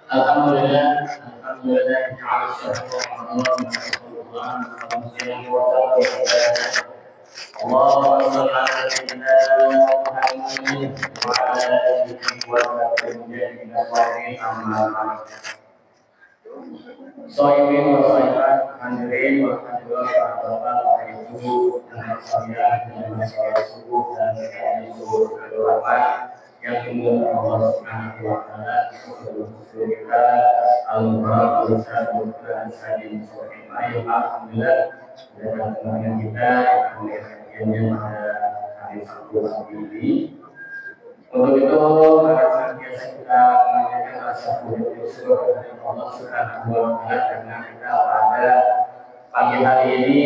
Alhamdulillah, alhamdulillah ta'ala syukur Ramadan Al-Quran al-Muslim wa Allahumma shalli ala sayyidina Muhammad wa ala alihi wa sahbihi amma ba'd. Sohibin wa sohibat, hadirin wa hadirat, bapak ibu dan sekalian yang masyarakat subuh dan subuh berdoa yang dimuliakan Allah Subhanahu wa taala, sebelum kita al-Qur'an dan saling sohibah. Alhamdulillah dengan teman kita yang pada hari Sabtu ini. Untuk itu, maka biasa kita mengajarkan rasa bersyukur kepada Allah Subhanahu wa taala karena kita pada pagi hari ini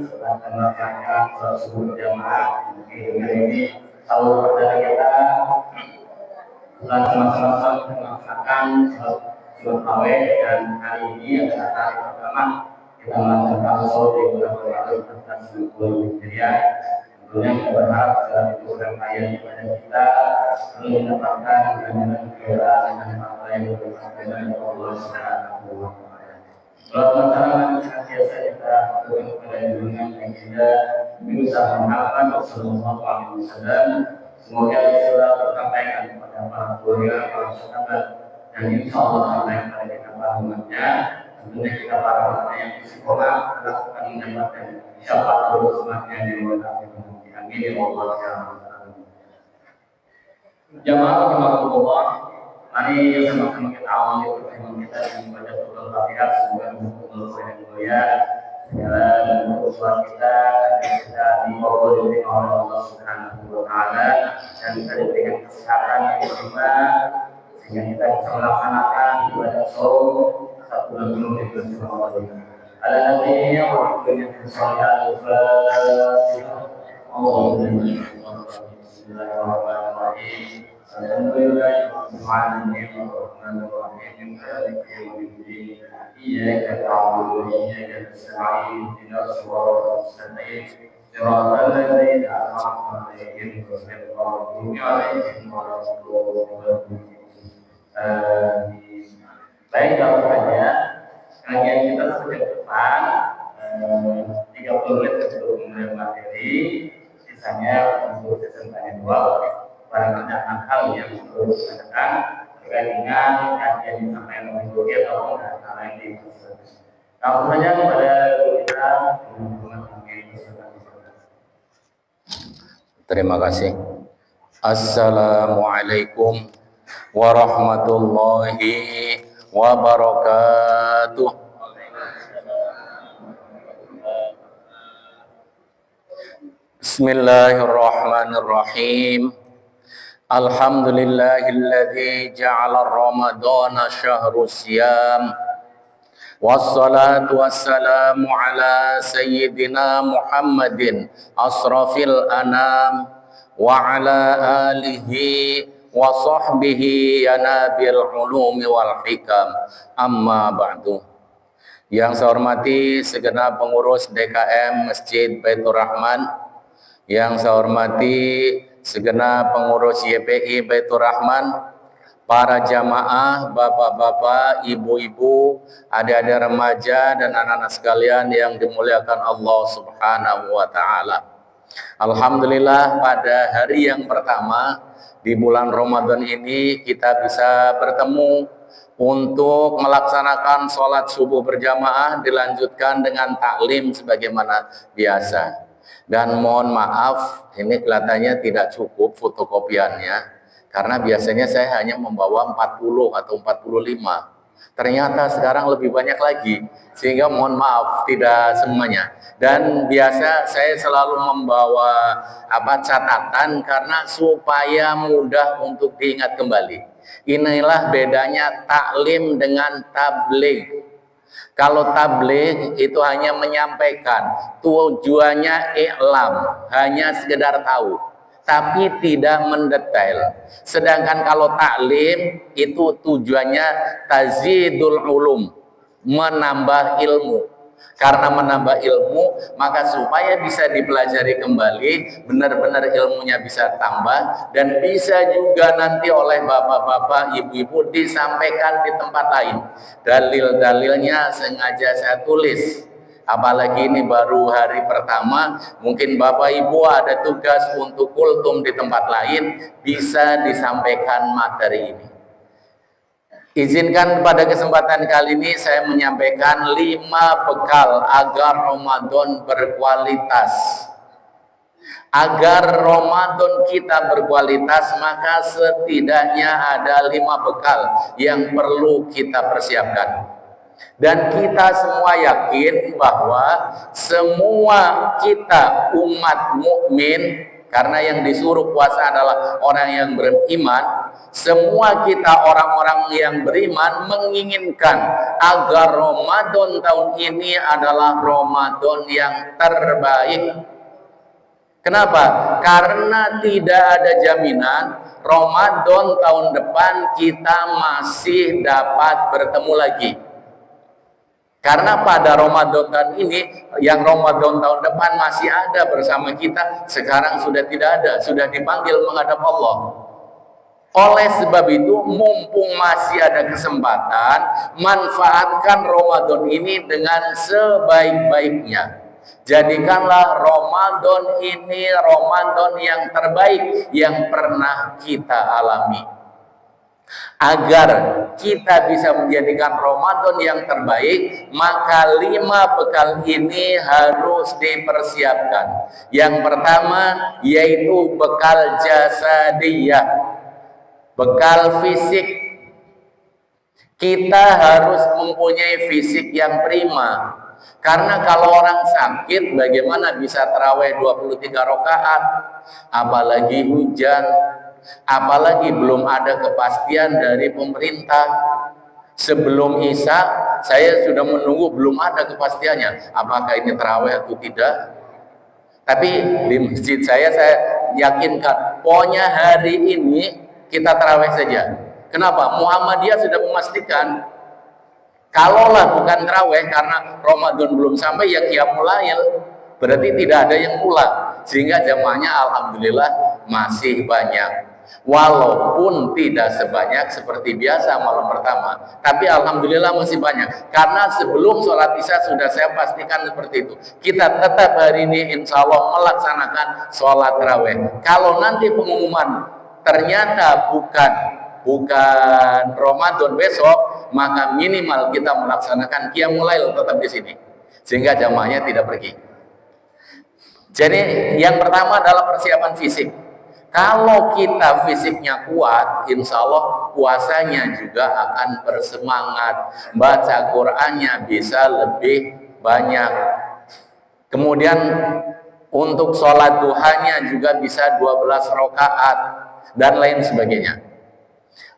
setelah melaksanakan sholat subuh jamaah mungkin ini tahu pada kita telah sama-sama melaksanakan sholat tarawih dan hari ini adalah hari pertama kita melaksanakan sholat di bulan Ramadan 1440 Hijriah. Tentunya kita berharap dalam program kalian kepada kita selalu mendapatkan ganjaran pahala dan pahala yang berlimpah dari Allah Subhanahu wa taala. Kalau masalah senantiasa kita lakukan kepada junjungan yang kita berusaha Muhammad sallallahu alaihi wasallam, semoga selalu tersampaikan kepada para keluarga, para sahabat, dan insya Allah sampai kepada kita para umatnya. Tentunya kita para umat yang istiqomah melakukan mendapatkan syafaat bersamanya di dalam amin ya Allah ya Rabbal. Jamaah rahimakumullah, mari sama-sama kita awali pertemuan kita dengan membaca surah Al-Fatihah. Semoga Allah yang mulia segala urusan kita dikabulkan oleh Allah Subhanahu wa taala dan kita diberikan kesehatan yang prima sehingga kita bisa melaksanakan ibadah saum satu bulan penuh di bulan Ramadan. Ala nabiyina wa alihi wasallam. Bismillahirrahmanirrahim. Alhamdulillahirabbil alamin arrahmanir rahim maliki yaumiddin. Iyyaka na'budu wa iyyaka nasta'in. Ihdinas siratal mustaqim. Siratal ladzina an'amta 'alaihim ghairil maghdubi 'alaihim waladdallin. Baik, kalau saja kajian kita sudah depan 30 menit sebelum mulai materi, sisanya untuk sesi tanya jawab. Barangkali ada hal yang perlu disampaikan terkait dengan kajian yang disampaikan oleh Guru atau hal lain di proses. Langsung saja kepada Guru kita, terima kasih. Assalamualaikum warahmatullahi wabarakatuh. Bismillahirrahmanirrahim. Alhamdulillahilladzi ja'ala Ramadana syahrus siyam. Wassalatu wassalamu ala sayyidina Muhammadin asrafil anam wa ala alihi wa sahbihi ya nabil ulumi wal hikam. Amma ba'du. Yang saya hormati segenap pengurus DKM Masjid Baitur Rahman, yang saya hormati segenap pengurus YPI Baitur Rahman, para jamaah, bapak-bapak, ibu-ibu, adik-adik remaja dan anak-anak sekalian yang dimuliakan Allah Subhanahu wa taala. Alhamdulillah, pada hari yang pertama di bulan Ramadan ini kita bisa bertemu untuk melaksanakan sholat subuh berjamaah, dilanjutkan dengan taklim sebagaimana biasa. Dan mohon maaf, ini kelihatannya tidak cukup fotokopiannya, karena biasanya saya hanya membawa 40 atau 45. Ternyata sekarang lebih banyak lagi, sehingga mohon maaf tidak semuanya. Dan biasa saya selalu membawa catatan karena supaya mudah untuk diingat kembali. Inilah bedanya taklim dengan tabligh. Kalau tabligh itu hanya menyampaikan, tujuannya i'lam, hanya sekedar tahu, tapi tidak mendetail. Sedangkan kalau taklim itu tujuannya tazidul ulum, menambah ilmu. Karena menambah ilmu, maka supaya bisa dipelajari kembali, benar-benar ilmunya bisa tambah, dan bisa juga nanti oleh bapak-bapak, ibu-ibu disampaikan di tempat lain. Dalil-dalilnya sengaja saya tulis. Apalagi ini baru hari pertama, mungkin bapak ibu ada tugas untuk kultum di tempat lain, bisa disampaikan materi ini. Izinkan pada kesempatan kali ini saya menyampaikan 5 bekal agar Ramadan berkualitas. Agar Ramadan kita berkualitas, maka setidaknya ada 5 bekal yang perlu kita persiapkan. Dan kita semua yakin bahwa semua kita umat mukmin, karena yang disuruh puasa adalah orang yang beriman, semua kita orang-orang yang beriman menginginkan agar Ramadan tahun ini adalah Ramadan yang terbaik. Kenapa? Karena tidak ada jaminan Ramadan tahun depan kita masih dapat bertemu lagi. Karena pada Ramadan tahun ini, yang Ramadan tahun depan masih ada bersama kita, sekarang sudah tidak ada, sudah dipanggil menghadap Allah. Oleh sebab itu, mumpung masih ada kesempatan, manfaatkan Ramadan ini dengan sebaik-baiknya. Jadikanlah Ramadan ini Ramadan yang terbaik yang pernah kita alami. Agar kita bisa menjadikan Ramadan yang terbaik, maka 5 bekal ini harus dipersiapkan. Yang pertama yaitu bekal jasadiyah, bekal fisik. Kita harus mempunyai fisik yang prima. Karena kalau orang sakit, bagaimana bisa tarawih 23 rakaat? Apalagi hujan, apalagi belum ada kepastian dari pemerintah. Sebelum Isya, saya sudah menunggu, belum ada kepastiannya. Apakah ini tarawih atau tidak? Tapi di masjid saya yakinkan, pokoknya hari ini kita tarawih saja. Kenapa? Muhammadiyah sudah memastikan, kalaulah bukan tarawih karena Ramadan belum sampai, ya qiyamul lail, berarti tidak ada yang pulang, sehingga jamaahnya alhamdulillah masih banyak. Walaupun tidak sebanyak seperti biasa malam pertama, tapi alhamdulillah masih banyak. Karena sebelum sholat Isya sudah saya pastikan seperti itu. Kita tetap hari ini insya Allah melaksanakan sholat tarawih. Kalau nanti pengumuman ternyata bukan Ramadan besok, maka minimal kita melaksanakan qiyamul lail tetap di sini, sehingga jamaahnya tidak pergi. Jadi yang pertama adalah persiapan fisik. Kalau kita fisiknya kuat, insya Allah puasanya juga akan bersemangat, baca Qur'annya bisa lebih banyak. Kemudian untuk sholat duhanya juga bisa 12 rakaat dan lain sebagainya.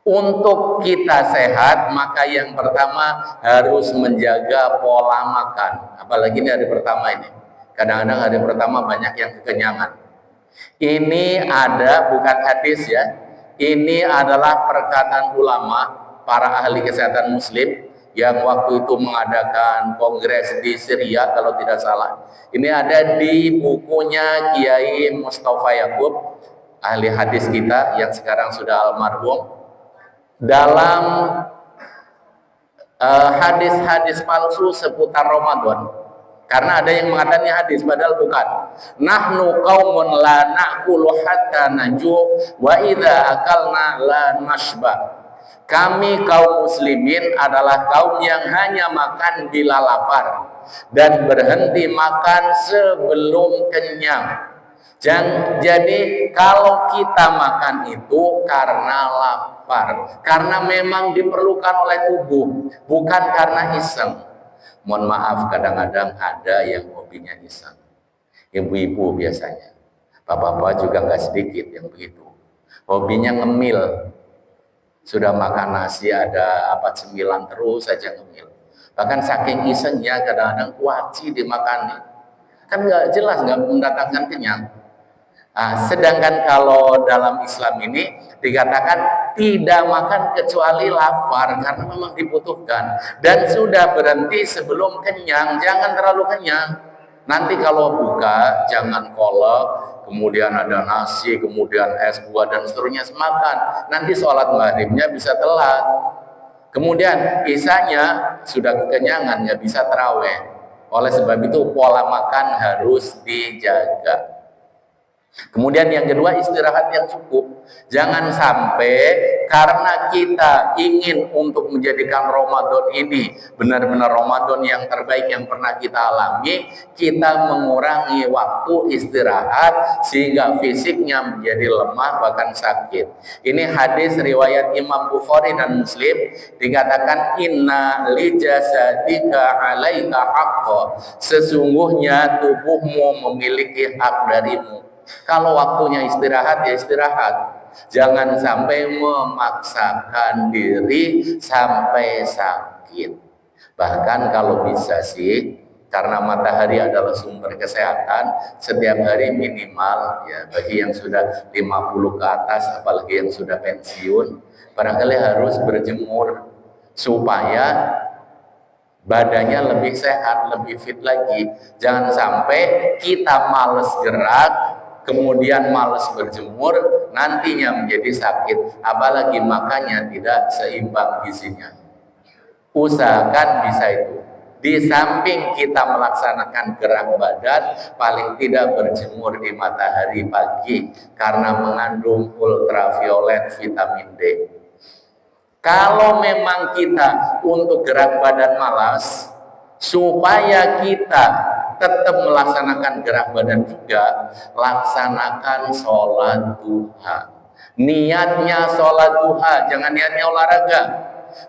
Untuk kita sehat, maka yang pertama harus menjaga pola makan. Apalagi ini hari pertama ini. Kadang-kadang hari pertama banyak yang kekenyangan. Ini ada, bukan hadis ya, ini adalah perkataan ulama, para ahli kesehatan muslim yang waktu itu mengadakan kongres di Syria kalau tidak salah. Ini ada di bukunya Kiai Mustafa Yakub, ahli hadis kita yang sekarang sudah almarhum. Dalam hadis-hadis palsu seputar Ramadan. Karena ada yang mengatakan ini hadis, padahal bukan. Nahnu qaumun la na'kulu hatta naju wa idza akalna la nashba. Kami kaum muslimin adalah kaum yang hanya makan bila lapar dan berhenti makan sebelum kenyang. Jadi kalau kita makan itu karena lapar, karena memang diperlukan oleh tubuh, bukan karena iseng. Mohon maaf, kadang-kadang ada yang hobinya iseng. Ibu-ibu biasanya, bapak-bapak juga nggak sedikit yang begitu. Hobinya ngemil, sudah makan nasi ada apa cemilan terus saja ngemil. Bahkan saking isengnya kadang-kadang kuaci dimakani, kan nggak jelas, nggak mendatangkan kenyang. Sedangkan kalau dalam Islam ini dikatakan tidak makan kecuali lapar karena memang dibutuhkan, dan sudah berhenti sebelum kenyang, jangan terlalu kenyang. Nanti kalau buka jangan kolak, kemudian ada nasi, kemudian es buah dan seterusnya semakan. Nanti sholat maghribnya bisa telat. Kemudian isanya sudah kekenyangan, nggak bisa terawih. Oleh sebab itu pola makan harus dijaga. Kemudian yang kedua, istirahat yang cukup. Jangan sampai karena kita ingin untuk menjadikan Ramadan ini benar-benar Ramadan yang terbaik yang pernah kita alami, kita mengurangi waktu istirahat sehingga fisiknya menjadi lemah bahkan sakit. Ini hadis riwayat Imam Bukhari dan Muslim, dikatakan inna li jasadika alaika haqqa, sesungguhnya tubuhmu memiliki hak darimu. Kalau waktunya istirahat ya istirahat, jangan sampai memaksakan diri sampai sakit. Bahkan kalau bisa sih, karena matahari adalah sumber kesehatan, setiap hari minimal ya bagi yang sudah 50 ke atas, apalagi yang sudah pensiun, barangkali harus berjemur supaya badannya lebih sehat, lebih fit lagi. Jangan sampai kita males gerak, kemudian males berjemur, nantinya menjadi sakit, apalagi makannya tidak seimbang gizinya. Usahakan bisa itu. Di samping kita melaksanakan gerak badan, paling tidak berjemur di matahari pagi karena mengandung ultraviolet vitamin D. Kalau memang kita untuk gerak badan malas, supaya kita tetap melaksanakan gerak badan juga, laksanakan sholat duha. Niatnya sholat duha, jangan niatnya olahraga.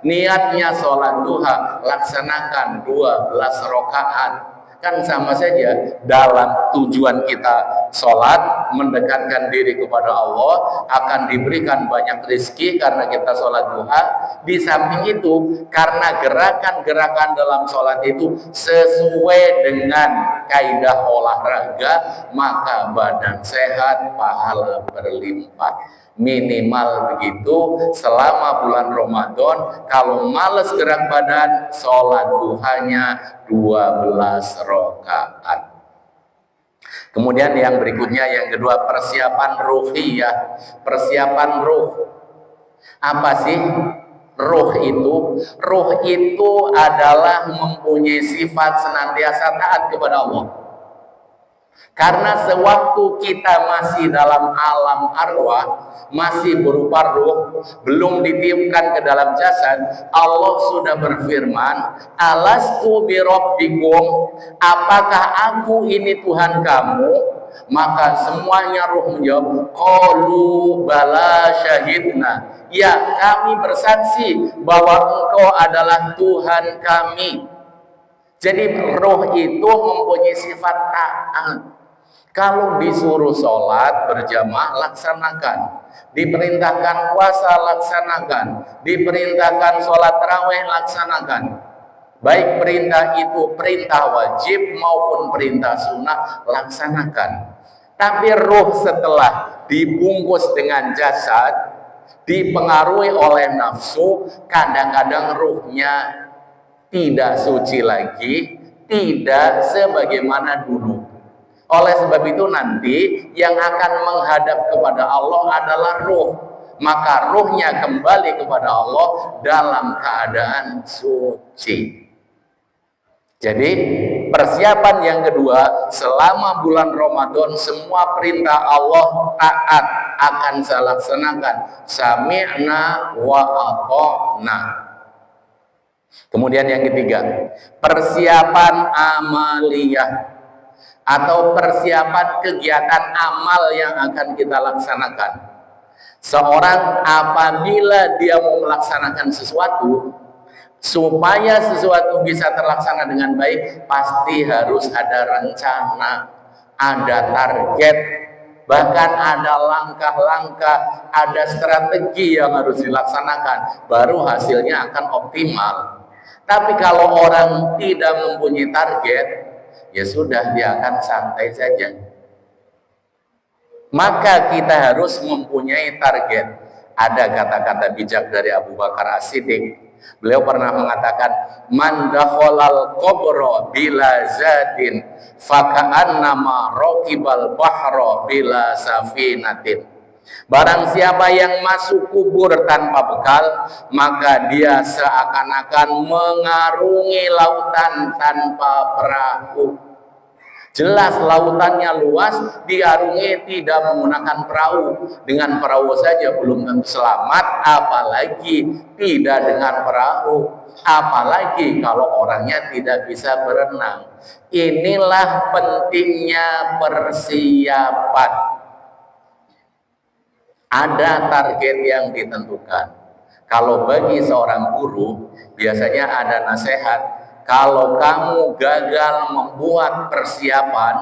Niatnya sholat duha, laksanakan 12 rakaat. Kan sama saja, dalam tujuan kita sholat, mendekatkan diri kepada Allah, akan diberikan banyak rezeki karena kita sholat duha. Di samping itu, karena gerakan-gerakan dalam sholat itu sesuai dengan kaidah olahraga, maka badan sehat, pahala berlimpah. Minimal begitu selama bulan Ramadan. Kalau males gerak badan, sholat duhanya 12 rakaat. Kemudian yang berikutnya, yang kedua, persiapan ruhiyah. Persiapan ruh. Apa sih ruh itu? Ruh itu adalah mempunyai sifat senantiasa taat kepada Allah. Karena sewaktu kita masih dalam alam arwah, masih berupa ruh, belum ditiupkan ke dalam jasad, Allah sudah berfirman, alastu birabbikum, apakah aku ini Tuhan kamu? Maka semuanya ruh menjawab, qalu bala syahidna, ya kami bersaksi bahwa engkau adalah Tuhan kami. Jadi roh itu mempunyai sifat taat. Kalau disuruh sholat berjamaah, laksanakan. Diperintahkan puasa, laksanakan. Diperintahkan sholat tarawih, laksanakan. Baik perintah itu perintah wajib maupun perintah sunnah, laksanakan. Tapi roh setelah dibungkus dengan jasad, dipengaruhi oleh nafsu, kadang-kadang ruhnya tidak suci lagi, tidak sebagaimana dulu. Oleh sebab itu nanti yang akan menghadap kepada Allah adalah ruh. Maka ruhnya kembali kepada Allah dalam keadaan suci. Jadi persiapan yang kedua, selama bulan Ramadan semua perintah Allah taat akan saya laksanakan. Sami'na wa ata'na. Kemudian yang ketiga, persiapan amaliyah atau persiapan kegiatan amal yang akan kita laksanakan. Seorang apabila dia mau melaksanakan sesuatu, supaya sesuatu bisa terlaksana dengan baik, pasti harus ada rencana, ada target, bahkan ada langkah-langkah, ada strategi yang harus dilaksanakan, baru hasilnya akan optimal. Tapi kalau orang tidak mempunyai target, ya sudah, dia akan santai saja. Maka kita harus mempunyai target. Ada kata-kata bijak dari Abu Bakar As-Siddiq. Beliau pernah mengatakan, man dakhalal qabra bila zadin faka'annama raqibal bahra bila safinatin. Barang siapa yang masuk kubur tanpa bekal, maka dia seakan-akan mengarungi lautan tanpa perahu. Jelas lautannya luas, diarungi tidak menggunakan perahu. Dengan perahu saja belum tentu selamat, apalagi tidak dengan perahu. Apalagi kalau orangnya tidak bisa berenang. Inilah pentingnya persiapan. Ada target yang ditentukan. Kalau bagi seorang guru, biasanya ada nasihat, kalau kamu gagal membuat persiapan,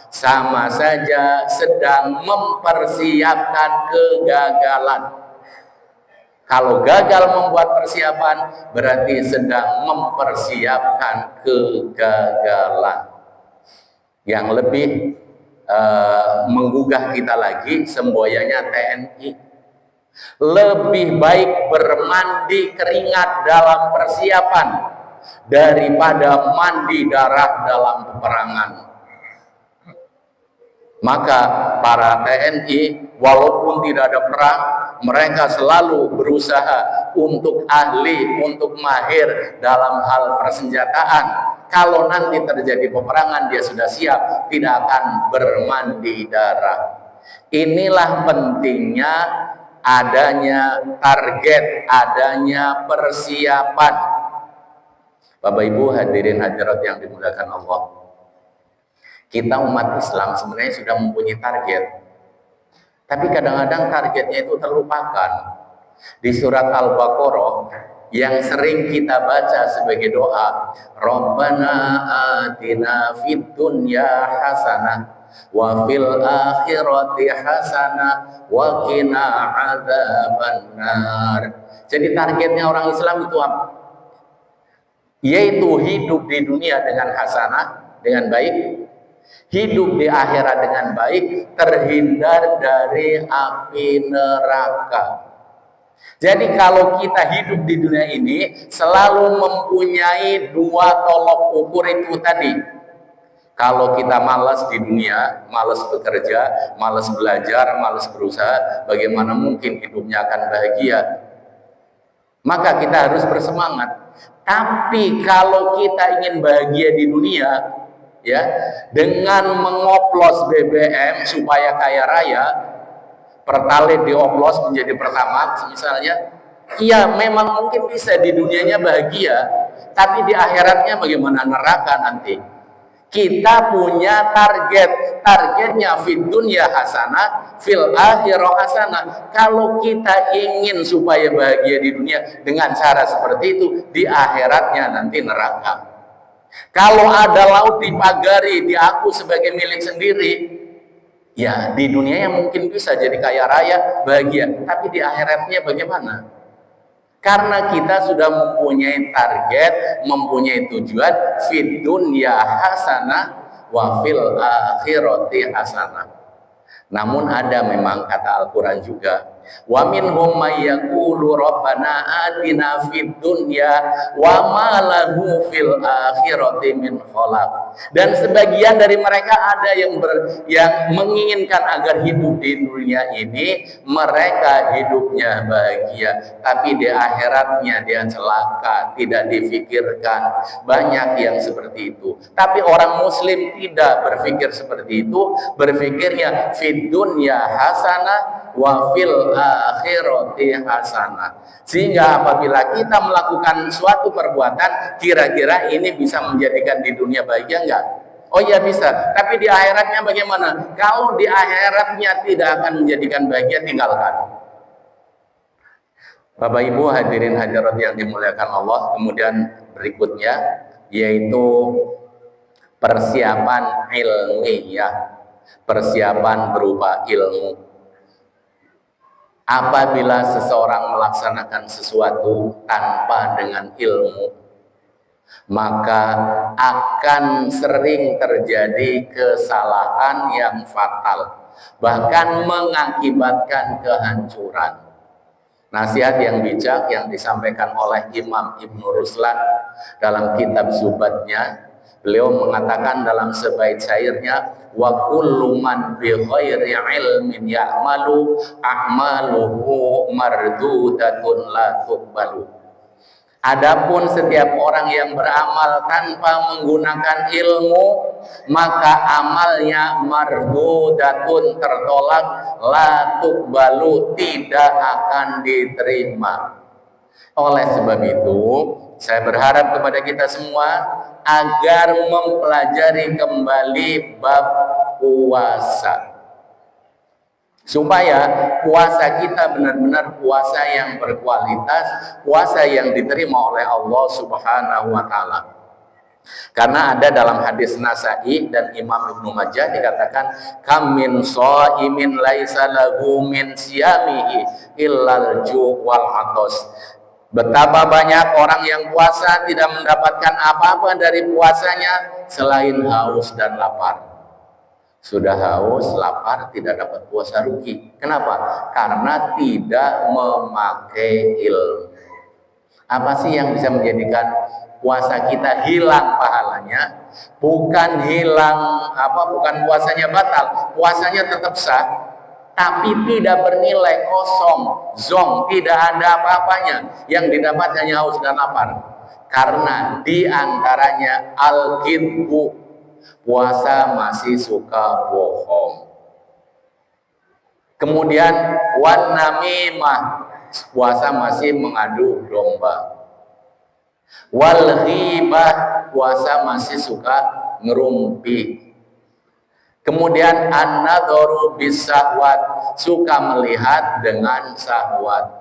sama saja sedang mempersiapkan kegagalan. Kalau gagal membuat persiapan, berarti sedang mempersiapkan kegagalan. Yang lebih menggugah kita lagi, semboyannya TNI. Lebih baik bermandi keringat dalam persiapan daripada mandi darah dalam peperangan. Maka para TNI walaupun tidak ada perang, mereka selalu berusaha untuk ahli, untuk mahir dalam hal persenjataan. Kalau nanti terjadi peperangan, dia sudah siap, tidak akan bermandi darah. Inilah pentingnya adanya target, adanya persiapan. Bapak Ibu hadirin hadirat yang dimuliakan Allah, kita umat Islam sebenarnya sudah mempunyai target, tapi kadang-kadang targetnya itu terlupakan. Di surat Al-Baqarah yang sering kita baca sebagai doa, Rabbana atina fid dunya hasanah wa fil akhirati hasanah wa qina adzabannar. Jadi targetnya orang Islam itu apa? Yaitu hidup di dunia dengan hasanah, dengan baik, hidup di akhirat dengan baik, terhindar dari api neraka. Jadi kalau kita hidup di dunia ini selalu mempunyai dua tolok ukur itu tadi. Kalau kita malas di dunia, malas bekerja, malas belajar, malas berusaha, bagaimana mungkin hidupnya akan bahagia? Maka kita harus bersemangat. Tapi kalau kita ingin bahagia di dunia, ya, dengan mengoplos BBM supaya kaya raya, Pertalite dioplos menjadi Pertamax misalnya, iya memang mungkin bisa di dunianya bahagia, tapi di akhiratnya bagaimana? Neraka nanti. Kita punya targetnya fid dunya hasanah, fil akhirah hasanah. Kalau kita ingin supaya bahagia di dunia dengan cara seperti itu, di akhiratnya nanti neraka. Kalau ada laut dipagari, diaku sebagai milik sendiri, ya di dunia yang mungkin bisa jadi kaya raya, bahagia, tapi di akhiratnya bagaimana? Karena kita sudah mempunyai target, mempunyai tujuan, fid dunya hasanah wa fil akhirati hasanah. Namun ada memang kata Al-Quran juga, wa minhum may yaqulu rabbana atina fid dunya wa ma lahu fil akhirati min khalaq. Dan sebagian dari mereka ada yang menginginkan agar hidup di dunia ini mereka hidupnya bahagia, tapi di akhiratnya dia celaka, tidak difikirkan. Banyak yang seperti itu. Tapi orang muslim tidak berpikir seperti itu, berpikirnya fid dunya hasanah wa fil akhirati hasanah. Sehingga apabila kita melakukan suatu perbuatan, kira-kira ini bisa menjadikan di dunia bahagia enggak? Oh iya bisa, tapi di akhiratnya bagaimana? Kalau di akhiratnya tidak akan menjadikan bahagia, tinggalkan. Bapak Ibu hadirin hadirat yang dimuliakan Allah, kemudian berikutnya yaitu persiapan ilmiah, persiapan berupa ilmu. Apabila seseorang melaksanakan sesuatu tanpa dengan ilmu, maka akan sering terjadi kesalahan yang fatal. bahkan mengakibatkan kehancuran. Nasihat yang bijak yang disampaikan oleh Imam Ibnu Ruslan dalam kitab Zubatnya, beliau mengatakan dalam sebaik syairnya, wa kullu man bi ghairi ilmin ya'malu a'maluhu mardudatun la tuqbalu. Adapun setiap orang yang beramal tanpa menggunakan ilmu, maka amalnya mardudatun, tertolak, la tuqbalu, tidak akan diterima. Oleh sebab itu, saya berharap kepada kita semua agar mempelajari kembali bab puasa, supaya puasa kita benar-benar puasa yang berkualitas, puasa yang diterima oleh Allah Subhanahu wa Ta'ala. Karena ada dalam hadis Nasa'i dan Imam Ibnu Majah dikatakan, kam min shaimin laisa lahu min siyamihi illal ju' wal atos. Betapa banyak orang yang puasa tidak mendapatkan apa-apa dari puasanya selain haus dan lapar. Sudah haus, lapar, tidak dapat puasa, rugi. Kenapa? Karena tidak memakai ilmu. Apa sih yang bisa menjadikan puasa kita hilang pahalanya? Bukan hilang bukan puasanya batal, puasanya tetap sah, tapi tidak bernilai, kosong, zong, tidak ada apa-apanya. Yang didapat hanya haus dan lapar. Karena diantaranya al-kidbu, puasa masih suka bohong. Kemudian wan namimah, puasa masih mengadu domba. Wal ghibah, puasa masih suka ngerumpi. Kemudian an-nadharu bisahwat, suka melihat dengan syahwat.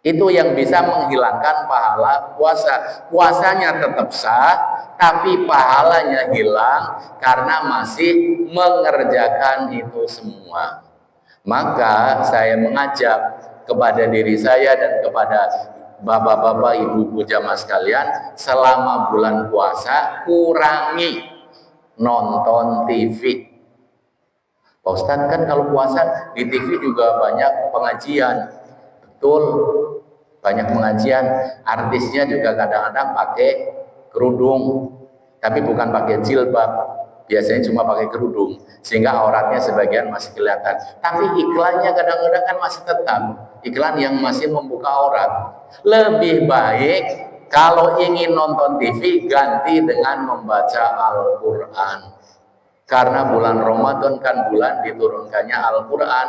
Itu yang bisa menghilangkan pahala puasa. Puasanya tetap sah, tapi pahalanya hilang karena masih mengerjakan itu semua. Maka saya mengajak kepada diri saya dan kepada bapak-bapak, ibu-ibu jamaah sekalian, selama bulan puasa kurangi nonton TV. Pak Ustadz, kan kalau puasa di TV juga banyak pengajian. Betul, banyak pengajian, artisnya juga kadang-kadang pakai kerudung, tapi bukan pakai jilbab, biasanya cuma pakai kerudung, sehingga auratnya sebagian masih kelihatan. Tapi iklannya kadang-kadang kan masih tetap, iklan yang masih membuka aurat. Lebih baik kalau ingin nonton TV, ganti dengan membaca Al-Quran. Karena bulan Ramadan kan bulan diturunkannya Al-Quran.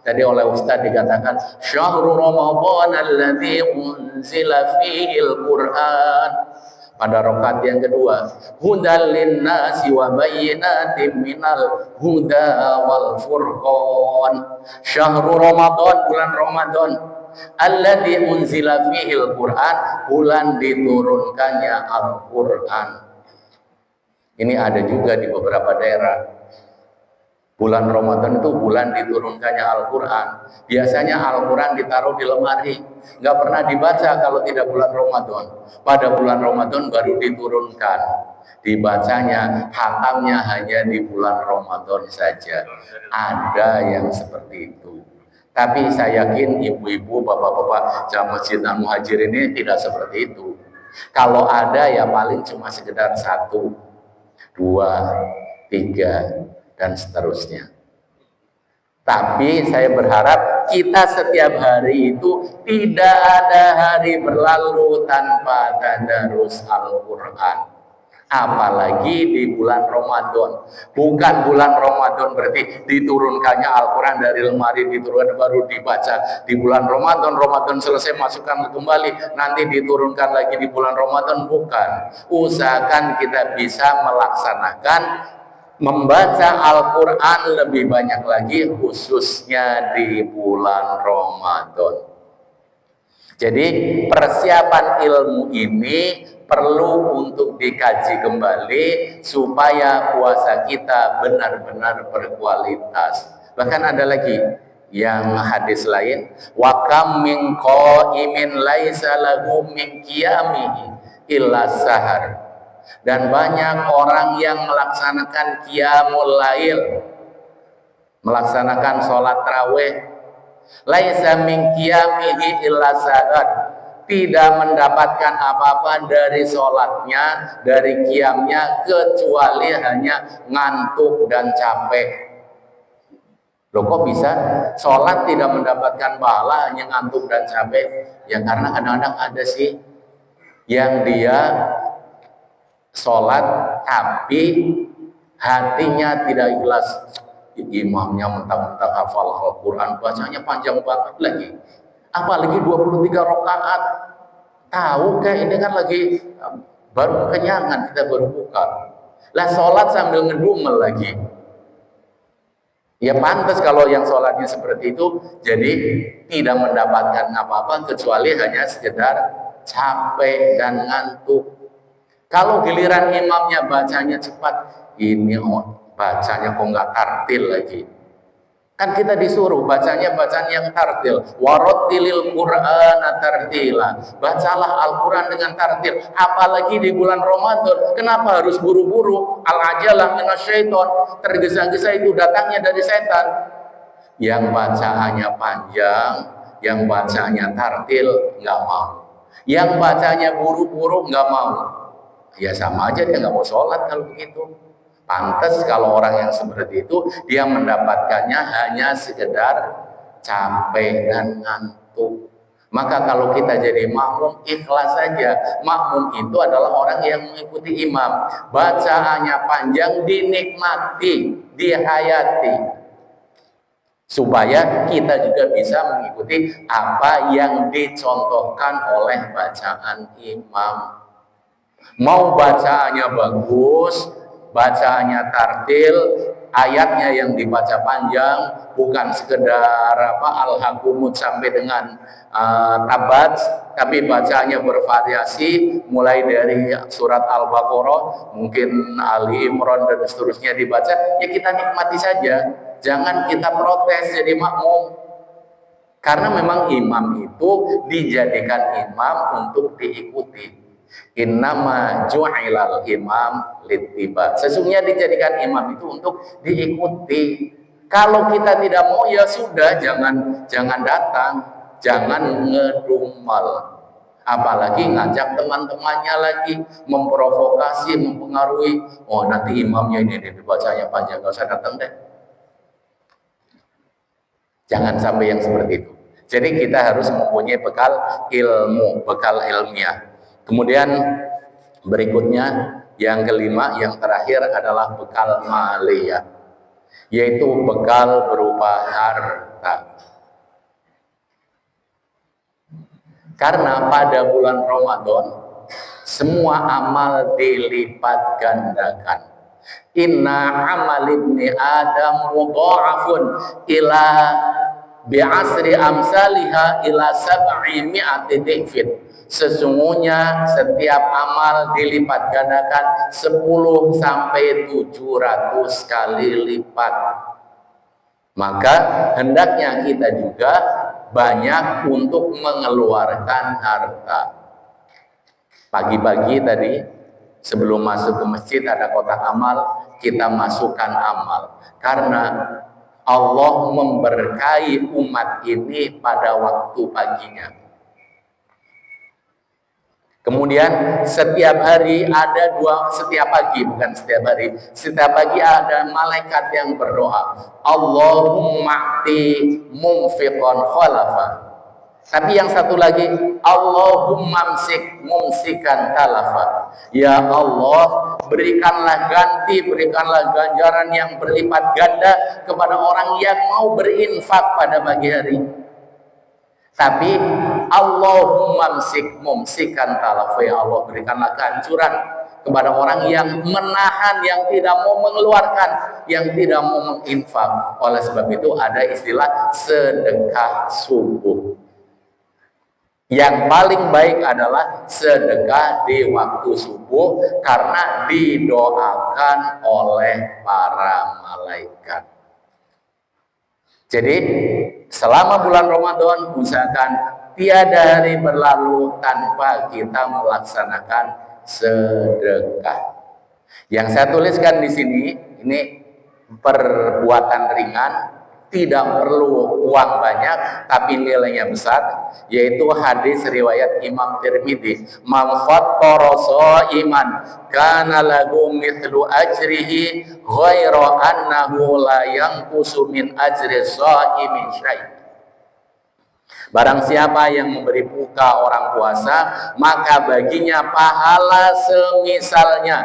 Tadi oleh Ustaz dikatakan, syahrul Ramadan alladzi unzila fihil Qur'an. Pada rakaat yang kedua, hudal linnasi wa bayyinatin minal huda wal furqan. Syahrul Ramadan, bulan Ramadan, alladzi unzila fihil Qur'an, bulan diturunkannya Al-Qur'an. Ini ada juga di beberapa daerah. Bulan Ramadan itu bulan diturunkannya Al-Quran. Biasanya Al-Quran ditaruh di lemari, nggak pernah dibaca kalau tidak bulan Ramadan. Pada bulan Ramadan baru diturunkan, dibacanya, hatamnya hanya di bulan Ramadan saja. Ada yang seperti itu. Tapi saya yakin ibu-ibu, bapak-bapak jamaah Masjid Al-Muhajirin ini tidak seperti itu. Kalau ada ya paling cuma sekedar 1, 2, 3 dan seterusnya. Tapi saya berharap kita setiap hari itu tidak ada hari berlalu tanpa tadarus Al-Quran. Apalagi di bulan Ramadan. Bukan bulan Ramadan berarti diturunkannya Al-Quran dari lemari, diturunkan baru dibaca di bulan Ramadan. Ramadan selesai masukkan kembali, nanti diturunkan lagi di bulan Ramadan. Bukan. Usahakan kita bisa melaksanakan membaca Al-Quran lebih banyak lagi, khususnya di bulan Ramadan. Jadi persiapan ilmu ini perlu untuk dikaji kembali supaya puasa kita benar-benar berkualitas. Bahkan ada lagi yang hadis lain, wa kam min qaimin laisa lahu min qiyamihi illa sahar. Dan banyak orang yang melaksanakan qiyamul lail, melaksanakan sholat tarawih. Laisa min qiyamihi illa sa'at, tidak mendapatkan apa-apa dari sholatnya, dari qiyamnya, kecuali hanya ngantuk dan capek. Loh kok bisa sholat tidak mendapatkan pahala, hanya ngantuk dan capek? Ya karena kadang-kadang ada sih yang dia sholat tapi hatinya tidak ikhlas. Imamnya mentang-mentang hafal Al-Quran, bacanya panjang banget lagi, apalagi 23 rakaat. Tahu kayak ini kan lagi baru kenyangan, kita baru buka lah sholat sambil ngedumel lagi. Ya pantas kalau yang sholatnya seperti itu, jadi tidak mendapatkan apa-apa kecuali hanya sekedar capek dan ngantuk. Kalau giliran imamnya bacanya cepat, ini bacanya kok nggak tartil lagi. Kan kita disuruh bacanya bacaan yang tartil. Warattilil Qur'ana tartila. Bacalah Al-Quran dengan tartil. Apalagi di bulan Ramadan. Kenapa harus buru-buru? Al-ajalah minasyaiton. Tergesa-gesa itu datangnya dari setan. Yang bacaannya panjang, yang bacanya tartil, nggak mau. Yang bacanya buru-buru, nggak mau. Ya sama aja dia nggak mau sholat kalau begitu. Pantas kalau orang yang seperti itu dia mendapatkannya hanya sekedar capek dan ngantuk. Maka kalau kita jadi makmum, ikhlas saja. Makmum itu adalah orang yang mengikuti imam. Bacaannya panjang, dinikmati, dihayati, supaya kita juga bisa mengikuti apa yang dicontohkan oleh bacaan imam. Mau bacaannya bagus, bacaannya tartil, ayatnya yang dibaca panjang, bukan sekedar al-hakumut sampai dengan tabat, tapi bacaannya bervariasi, mulai dari surat Al-Baqarah, mungkin Ali Imran dan seterusnya dibaca, ya kita nikmati saja, jangan kita protes jadi makmum. Karena memang imam itu dijadikan imam untuk diikuti. Innama ju'ilal imam littiba. Sesungguhnya dijadikan imam itu untuk diikuti. Kalau kita tidak mau, ya sudah, jangan datang, jangan ngedumel. Apalagi ngajak teman-temannya lagi, memprovokasi, mempengaruhi. Oh nanti imamnya ini dibacanya panjang, gak usah datang deh. Jangan sampai yang seperti itu. Jadi kita harus mempunyai bekal ilmu, bekal ilmiah. Kemudian berikutnya yang kelima, yang terakhir adalah bekal maliyah, yaitu bekal berupa harta. Karena pada bulan Ramadan semua amal dilipat gandakan. Inna amal ibni Adam mudha'afun ila bi'asri amsaliha ila sab'i mi'ati dhifin. Sesungguhnya setiap amal dilipat gandakan 10 sampai 700 kali lipat. Maka hendaknya kita juga banyak untuk mengeluarkan harta. Pagi-pagi tadi sebelum masuk ke masjid ada kotak amal, kita masukkan amal. Karena Allah memberkahi umat ini pada waktu paginya. Kemudian setiap hari ada setiap pagi, bukan setiap hari, setiap pagi ada malaikat yang berdoa, Allahumma a'ti mumfiqan khalafa. Tapi yang satu lagi, Allahumma mumsikan talafa. Ya Allah, berikanlah ganti, berikanlah ganjaran yang berlipat ganda kepada orang yang mau berinfak pada pagi hari. Tapi Allahumma mumsikan talafa, ya Allah, berikanlah kehancuran kepada orang yang menahan, yang tidak mau mengeluarkan, yang tidak mau menginfak. Oleh sebab itu ada istilah sedekah subuh. Yang paling baik adalah sedekah di waktu subuh karena didoakan oleh para malaikat. Jadi selama bulan Ramadan usahakan tiada hari berlalu tanpa kita melaksanakan sedekah. Yang saya tuliskan di sini ini perbuatan ringan, tidak perlu uang banyak tapi nilainya besar, yaitu hadis riwayat Imam Tirmidzi, man fattara shaiman kana lahu mithlu ajrihi ghaira annahu la yanqusu min ajri shaimi syai'. Barang siapa yang memberi buka orang puasa, maka baginya pahala semisalnya,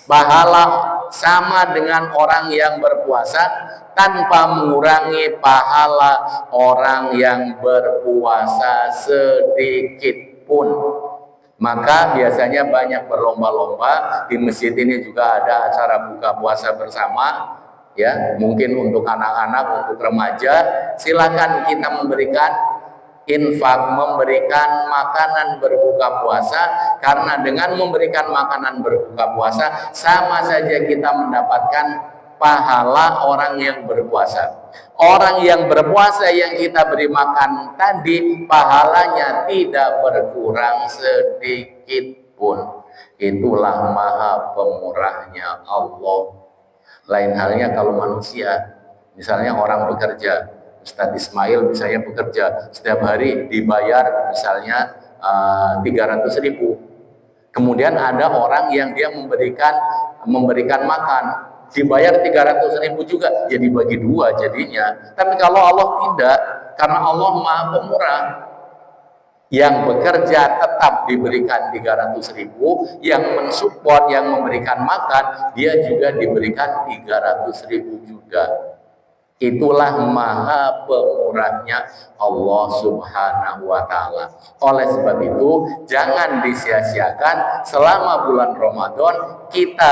pahala sama dengan orang yang berpuasa tanpa mengurangi pahala orang yang berpuasa sedikit pun. Maka biasanya banyak berlomba-lomba di masjid ini, juga ada acara buka puasa bersama, ya, mungkin untuk anak-anak, untuk remaja. Silakan kita memberikan infak, memberikan makanan berbuka puasa, karena dengan memberikan makanan berbuka puasa sama saja kita mendapatkan pahala orang yang berpuasa. Orang yang berpuasa yang kita beri makan tadi, pahalanya tidak berkurang sedikit pun. Itulah maha pemurahnya Allah. Lain halnya kalau manusia, misalnya orang bekerja, Ustadz Ismail misalnya bekerja setiap hari dibayar misalnya 300.000. Kemudian ada orang yang dia memberikan makan, dibayar 300.000 juga, jadi bagi dua jadinya. Tapi kalau Allah tidak, karena Allah maha pemurah, yang bekerja tetap diberikan 300.000, yang mensupport, yang memberikan makan, dia juga diberikan 300.000 juga. Itulah maha pemurahnya Allah Subhanahu wa Ta'ala. Oleh sebab itu, jangan disia-siakan selama bulan Ramadan kita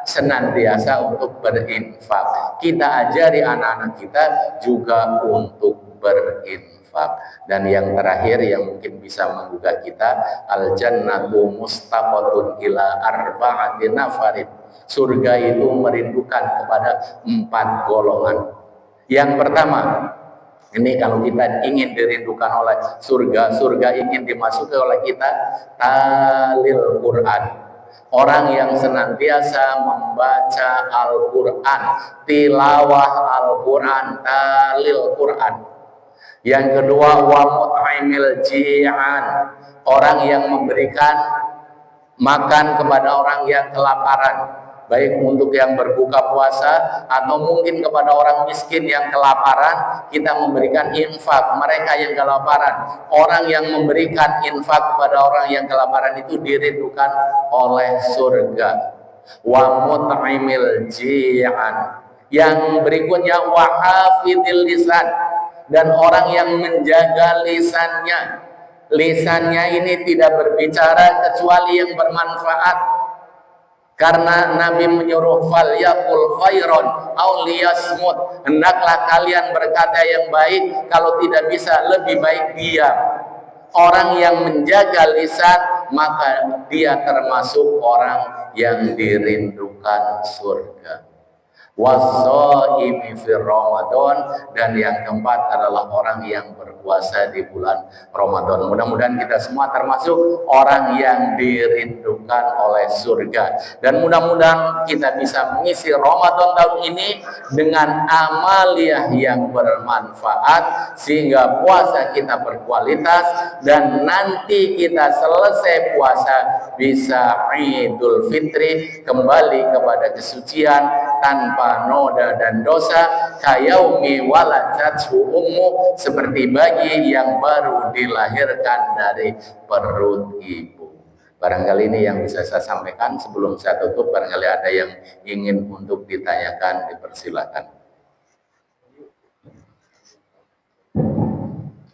senantiasa untuk berinfak. Kita ajari anak-anak kita juga untuk berinfak. Dan yang terakhir yang mungkin bisa menggugah kita, al-jannatu mustaqatun ila arba'ati nafarin. Surga itu merindukan kepada 4 golongan. Yang pertama, ini kalau kita ingin dirindukan oleh surga, surga ingin dimasuki oleh kita, talil Quran. Orang yang senantiasa membaca Al-Quran, tilawah Al-Quran, talil Quran. Yang kedua, wa mut'imil ji'an, orang yang memberikan makan kepada orang yang kelaparan, baik untuk yang berbuka puasa atau mungkin kepada orang miskin yang kelaparan, kita memberikan infak mereka yang kelaparan. Orang yang memberikan infak kepada orang yang kelaparan itu dirindukan oleh surga. Wa mut'imil ji'an. Yang berikutnya wa hafidil lisan, dan orang yang menjaga lisannya. Lisannya ini tidak berbicara kecuali yang bermanfaat. Karena Nabi menyuruh fal yaqul khairon aw liyasmut, hendaklah kalian berkata yang baik, kalau tidak bisa lebih baik diam. Orang yang menjaga lisan, maka dia termasuk orang yang dirindukan surga. Wassaimi fi Ramadan, dan yang keempat adalah orang yang berpuasa di bulan Ramadan. Mudah-mudahan kita semua termasuk orang yang dirindukan oleh surga, dan mudah-mudahan kita bisa mengisi Ramadan tahun ini dengan amaliyah yang bermanfaat sehingga puasa kita berkualitas, dan nanti kita selesai puasa bisa Idul Fitri, kembali kepada kesucian tanpa noda dan dosa, kayaumi waladatu ummu, seperti bayi yang baru dilahirkan dari perut ibu. Barangkali ini yang bisa saya sampaikan. Sebelum saya tutup, barangkali ada yang ingin untuk ditanyakan, dipersilakan.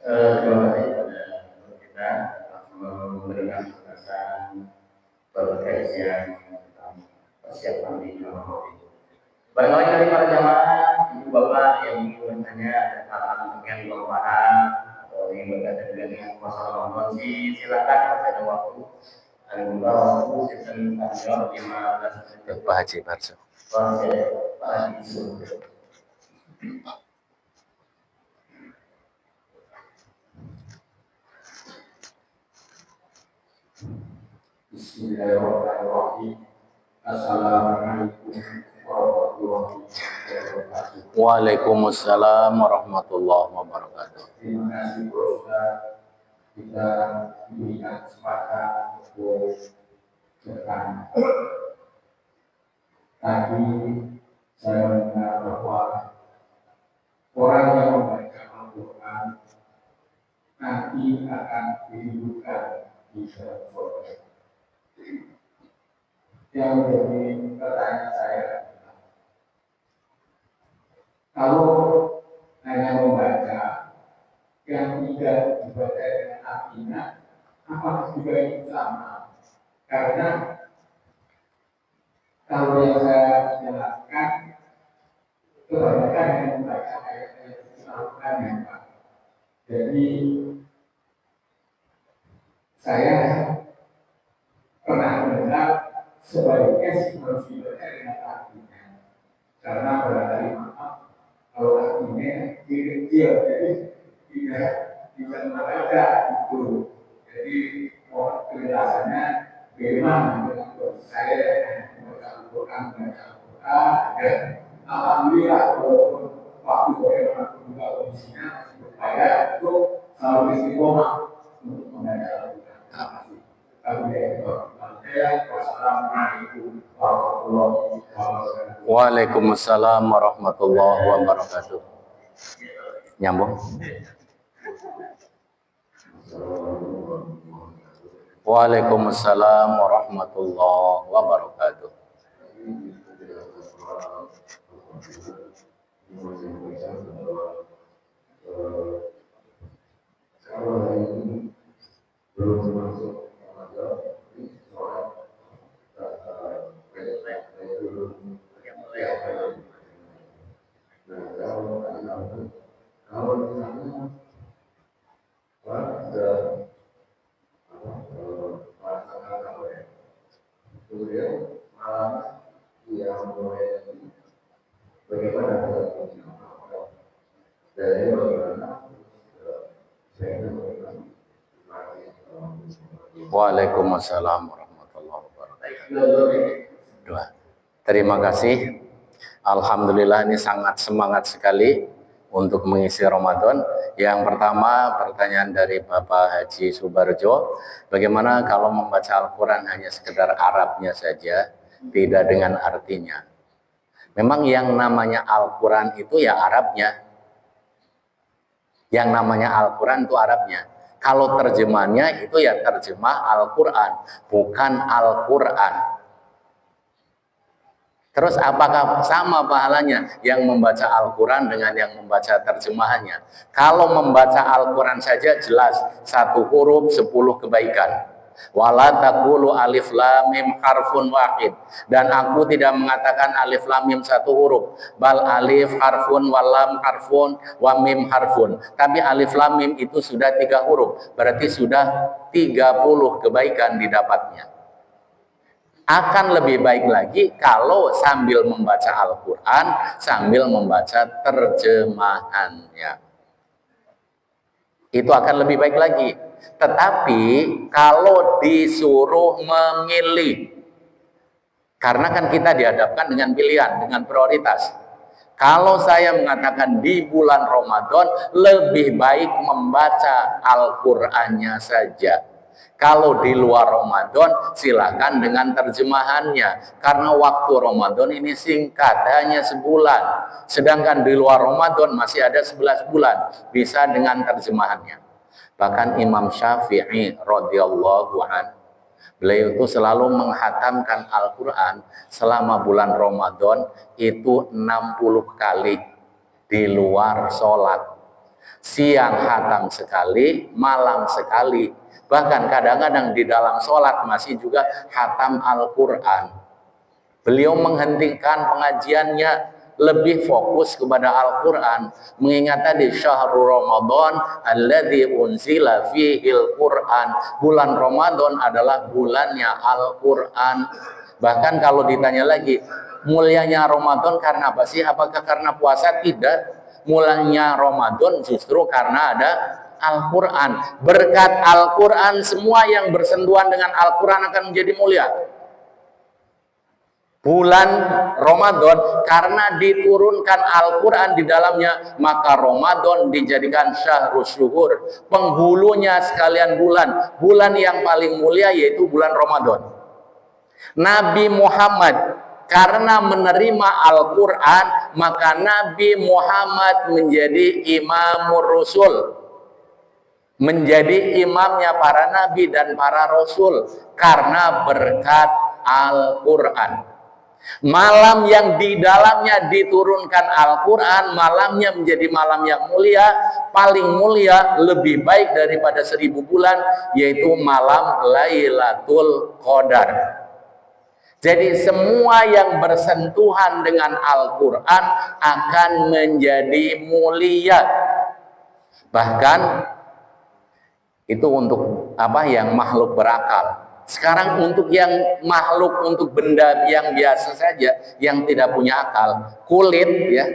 Terima kasih kepada kita memberikan penjelasan berkait yang persiapan di Ramadan. Barangkali dari para jamaah, ibu bapak yang ingin bertanya tentang yang belum paham atau ingin berkaitan dengan masalah Ramadan, silakan masih ada waktu. Ada waktu sistem tanya jawab 15 menit. Pak Haji Barso. Pak Haji. Bismillahirrahmanirrahim. Assalamualaikum warahmatullahi wabarakatuh. Waalaikumsalam warahmatullahi wabarakatuh. Terima kasih Ustaz, kita diberikan kesempatan untuk bertanya. Tadi saya mendengar bahwa orang yang membaca Al-Quran nanti akan dihidupkan di surga. Yang menjadi pertanyaan saya, kalau hanya membaca yang tidak dibaca dengan artinya, apakah juga itu sama? Karena kalau yang saya jelaskan, kebanyakan yang membaca ayat-ayat Al-Quran yang Pak. Jadi saya pernah mendengar sebaiknya sih harus dibaca dengan artinya. Karena barangkali maaf, kalau artinya kecil, jadi tidak bisa membaca itu. Jadi mohon penjelasannya bagaimana dengan saya membaca Al-Quran, dan alhamdulillah walaupun waktu bagaimana juga kondisinya saya itu selalu istiqomah untuk membaca Al-Quran. Wassalamualaikum warahmatullahi wabarakatuh. Waalaikumsalam warahmatullahi wabarakatuh. Nyambung. Waalaikumsalam warahmatullahi wabarakatuh. Belum masuk Waalaikumsalam warahmatullahi wabarakatuh. Terima kasih. Alhamdulillah ini sangat semangat sekali untuk mengisi Ramadan. Yang pertama pertanyaan dari Bapak Haji Subarjo, bagaimana kalau membaca Al-Quran hanya sekedar Arabnya saja, tidak dengan artinya? Memang yang namanya Al-Quran itu ya Arabnya. Yang namanya Al-Quran itu Arabnya. Kalau terjemahannya itu ya terjemah Al-Quran, bukan Al-Quran. Terus apakah sama pahalanya yang membaca Al-Quran dengan yang membaca terjemahannya? Kalau membaca Al-Quran saja jelas, 1 huruf 10 kebaikan. Wala taqulu alif lam mim harfun wahid, dan aku tidak mengatakan alif lam mim 1 huruf, bal alif harfun wa lam harfun wa mim harfun. Tapi alif lam mim itu sudah 3 huruf, berarti sudah 30 kebaikan didapatnya. Akan lebih baik lagi kalau sambil membaca Al-Quran, sambil membaca terjemahannya. Itu akan lebih baik lagi. Tetapi kalau disuruh memilih, karena kan kita dihadapkan dengan pilihan, dengan prioritas. Kalau saya mengatakan di bulan Ramadan, lebih baik membaca Al-Qur'annya saja. Kalau di luar Ramadan, silakan dengan terjemahannya. Karena waktu Ramadan ini singkat, hanya sebulan. Sedangkan di luar Ramadan masih ada 11 bulan, bisa dengan terjemahannya. Bahkan Imam Syafi'i radhiyallahu anhu, beliau itu selalu menghatamkan Al-Quran selama bulan Ramadan itu 60 kali di luar sholat. Siang hatam sekali, malam sekali. Bahkan kadang-kadang di dalam sholat masih juga hatam Al-Quran. Beliau menghentikan pengajiannya, lebih fokus kepada Al-Quran, mengingat tadi syahrul Ramadan alladzi unzila fihil Quran, bulan Ramadan adalah bulannya Al-Quran. Bahkan kalau ditanya lagi, mulianya Ramadan karena apa sih? Apakah karena puasa? Tidak. Mulianya Ramadan justru karena ada Al-Quran. Berkat Al-Quran, semua yang bersentuhan dengan Al-Quran akan menjadi mulia. bulan Ramadan karena diturunkan Al-Quran di dalamnya, maka Ramadan dijadikan syahrus syuhur, penghulunya sekalian bulan yang paling mulia yaitu bulan Ramadan. Nabi Muhammad karena menerima Al-Quran, maka Nabi Muhammad menjadi imamur Rasul, menjadi imamnya para nabi dan para rasul karena berkat Al-Quran. Malam yang di dalamnya diturunkan Al-Quran, malamnya menjadi malam yang mulia, paling mulia, lebih baik daripada 1000 bulan, yaitu malam Lailatul Qadar. Jadi semua yang bersentuhan dengan Al-Quran akan menjadi mulia. Bahkan itu untuk yang makhluk berakal. Sekarang untuk yang makhluk, untuk benda yang biasa saja, yang tidak punya akal, kulit ya,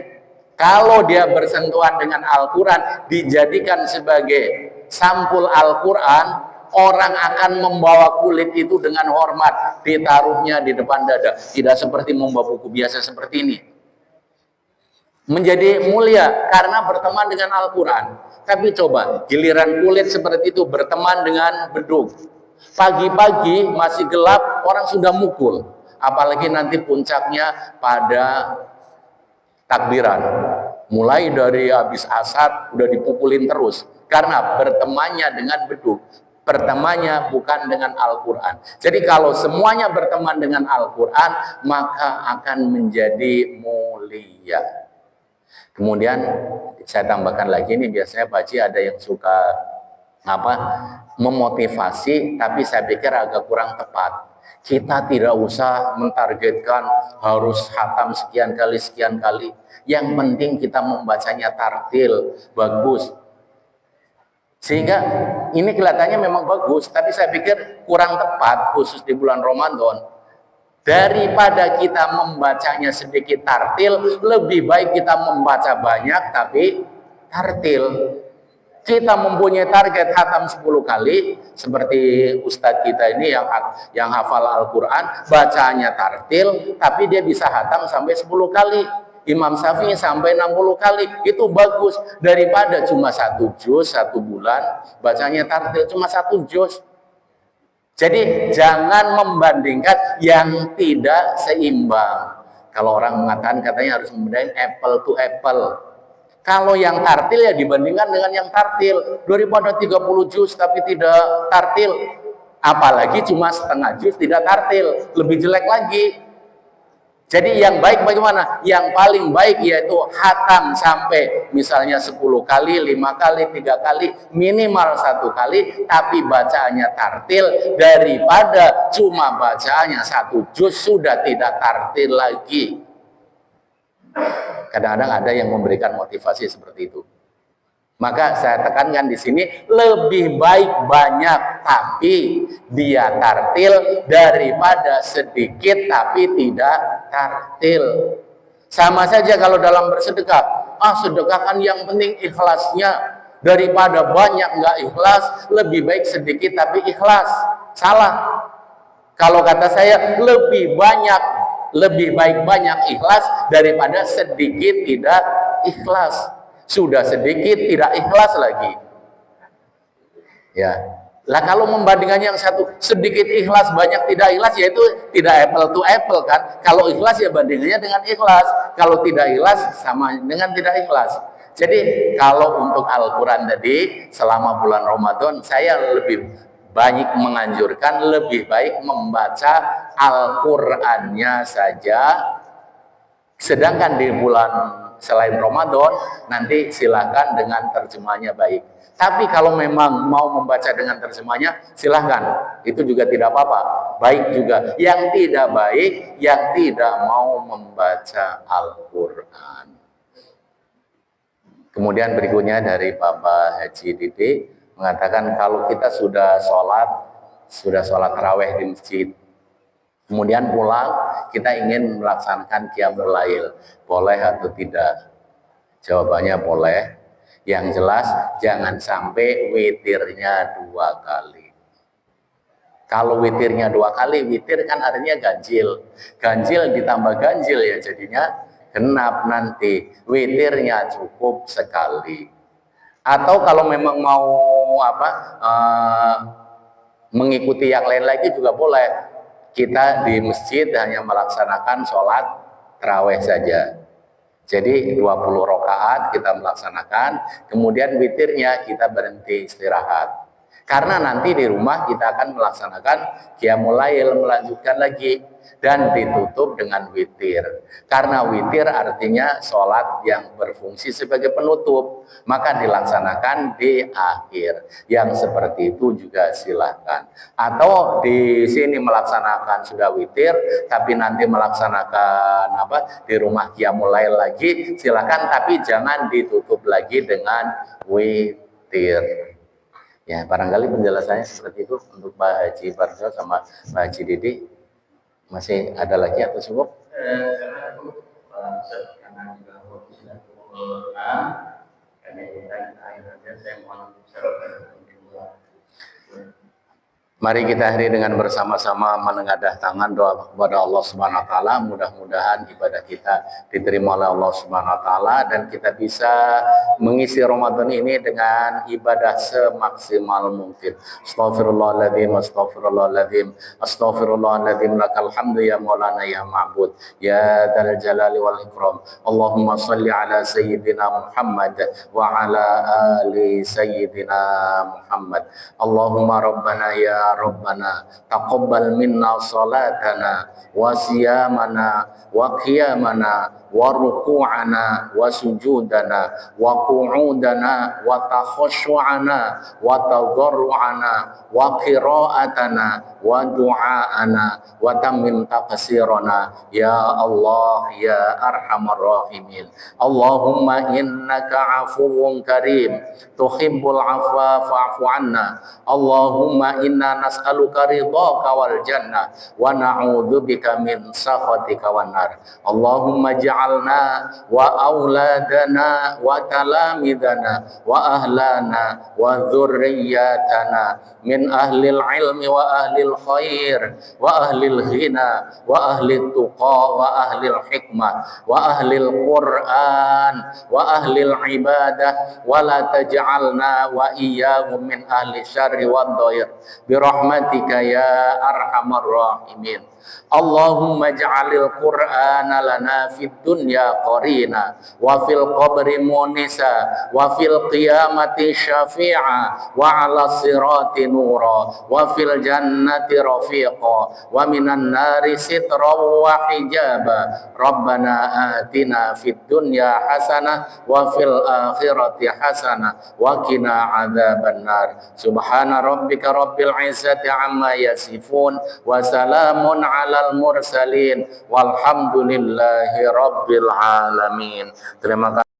kalau dia bersentuhan dengan Al-Quran, dijadikan sebagai sampul Al-Quran, orang akan membawa kulit itu dengan hormat, ditaruhnya di depan dada, tidak seperti membawa buku biasa seperti ini. Menjadi mulia karena berteman dengan Al-Quran. Tapi coba, giliran kulit seperti itu berteman dengan bedug. Pagi-pagi masih gelap, orang sudah mukul. Apalagi nanti puncaknya pada takbiran. Mulai dari habis asar udah dipukulin terus. Karena bertemannya dengan bedug. Bertemannya bukan dengan Al-Quran. Jadi kalau semuanya berteman dengan Al-Quran, maka akan menjadi mulia. Kemudian saya tambahkan lagi, ini biasanya Pak Haji ada yang suka memotivasi, tapi saya pikir agak kurang tepat. Kita tidak usah mentargetkan harus khatam sekian kali. Yang penting kita membacanya tartil, bagus. Sehingga ini kelihatannya memang bagus, tapi saya pikir kurang tepat khusus di bulan Ramadan. Daripada kita membacanya sedikit tartil, lebih baik kita membaca banyak tapi tartil. Kita mempunyai target khatam 10 kali, seperti Ustadz kita ini yang hafal Al-Quran, bacaannya tartil, tapi dia bisa khatam sampai 10 kali. Imam Syafi'i sampai 60 kali, itu bagus. Daripada cuma 1 juz, 1 bulan, bacanya tartil cuma 1 juz. Jadi jangan membandingkan yang tidak seimbang. Kalau orang mengatakan katanya harus membandingkan apple to apple. Kalau yang tartil ya dibandingkan dengan yang tartil. Daripada 30 juz tapi tidak tartil. Apalagi cuma setengah juz tidak tartil. Lebih jelek lagi. Jadi yang baik bagaimana? Yang paling baik yaitu khatam sampai misalnya 10 kali, 5 kali, 3 kali, minimal 1 kali, tapi bacaannya tartil daripada cuma bacaannya 1 juz sudah tidak tartil lagi. Kadang-kadang ada yang memberikan motivasi seperti itu. Maka saya tekankan di sini lebih baik banyak tapi dia tartil daripada sedikit tapi tidak tartil. Sama saja kalau dalam bersedekah, sedekahkan yang penting ikhlasnya, daripada banyak nggak ikhlas, lebih baik sedikit tapi ikhlas. Salah. Kalau kata saya lebih baik banyak ikhlas daripada sedikit tidak ikhlas. Sudah sedikit tidak ikhlas lagi. Ya. Lah kalau membandingkan yang satu sedikit ikhlas banyak tidak ikhlas, yaitu tidak apple to apple kan. Kalau ikhlas ya bandingannya dengan ikhlas. Kalau tidak ikhlas sama dengan tidak ikhlas. Jadi kalau untuk Al-Quran tadi selama bulan Ramadan saya lebih banyak menganjurkan lebih baik membaca Al-Qurannya saja. Sedangkan di bulan selain Ramadan, nanti silakan dengan terjemahnya baik. Tapi kalau memang mau membaca dengan terjemahnya, silakan. Itu juga tidak apa-apa. Baik juga. Yang tidak baik, yang tidak mau membaca Al-Quran. Kemudian berikutnya dari Bapak Haji Didi, mengatakan kalau kita sudah sholat tarawih di masjid, kemudian pulang, kita ingin melaksanakan qiyamul lail. Boleh atau tidak? Jawabannya boleh. Yang jelas, jangan sampai witirnya 2 kali. Kalau witirnya 2 kali, witir kan artinya ganjil. Ganjil ditambah ganjil ya jadinya genap nanti. Witirnya cukup sekali. Atau kalau memang mau mengikuti yang lain lagi juga boleh. Kita di masjid hanya melaksanakan sholat tarawih saja. Jadi 20 rakaat kita melaksanakan, kemudian witirnya kita berhenti istirahat. Karena nanti di rumah kita akan melaksanakan qiyamul lail, melanjutkan lagi, dan ditutup dengan witir. Karena witir artinya sholat yang berfungsi sebagai penutup, maka dilaksanakan di akhir. Yang seperti itu juga silakan. Atau di sini melaksanakan sudah witir, tapi nanti melaksanakan di rumah qiyamul lail lagi, silakan, tapi jangan ditutup lagi dengan witir. Ya, barangkali penjelasannya seperti itu untuk Pak Haji Barso sama Pak Haji Didi. Masih ada lagi atau cukup? Karena itu karena juga waktu sudah pukul 6, karena kita akhirnya saya mohon Mari kita akhiri dengan bersama-sama menengadah tangan doa kepada Allah Subhanahu wa taala. Mudah-mudahan ibadah kita diterima oleh Allah Subhanahu wa taala dan kita bisa mengisi Ramadan ini dengan ibadah semaksimal mungkin. Astaghfirullahaladzim, astaghfirullahaladzim, astaghfirullahaladzim, lakal hamdu ya maulana ya ma'bud, ya dzal jalali wal ikram. Allahumma shalli ala sayyidina Muhammad wa ala ali sayyidina Muhammad. Allahumma rabbana ya Rabbana taqabbal minna salatana wa siyamana wa qiyamana wa ruku'ana wa sujudana wa qu'udana wa takhashu'ana wa tadarru'ana wa qira'atana wa du'a'ana wa tammin taqsirana ya Allah ya arhamar rahimin. Allahumma innaka afuwun karim tuhibbul afwa fa'fu anna. Allahumma inna nas'aluka ridhaka wal jannah wa na'udzubika min sakhatika wan nar. Allahumma ja'alna wa auladana wa talamidana wa ahlana wa dzurriyyatana min ahlil ilmi wa ahlil khair wa ahlil ghina wa ahlil tuqa wa ahlil hikmah wa ahlil Qur'an wa ahlil ibadah wa la taj'alna wa iyyahum min ahli syarri wad dhair bi rahmatika ya arhamar rahimin. Allahumma ja'alil Qur'ana lana fid dunya qarina wa fil qabri munisa wa fil qiyamati syafi'a wa 'ala sirati nura wa fil jannati rafiqa wa minan nari sitra wa hijaba. Rabbana atina fid dunya hasanah wa fil akhirati hasanah wa qina adzabannar. Subhana rabbika rabbil izzati amma yasifun wa salamun alal mursalin walhamdulillahi rabbil alamin. Terima kasih.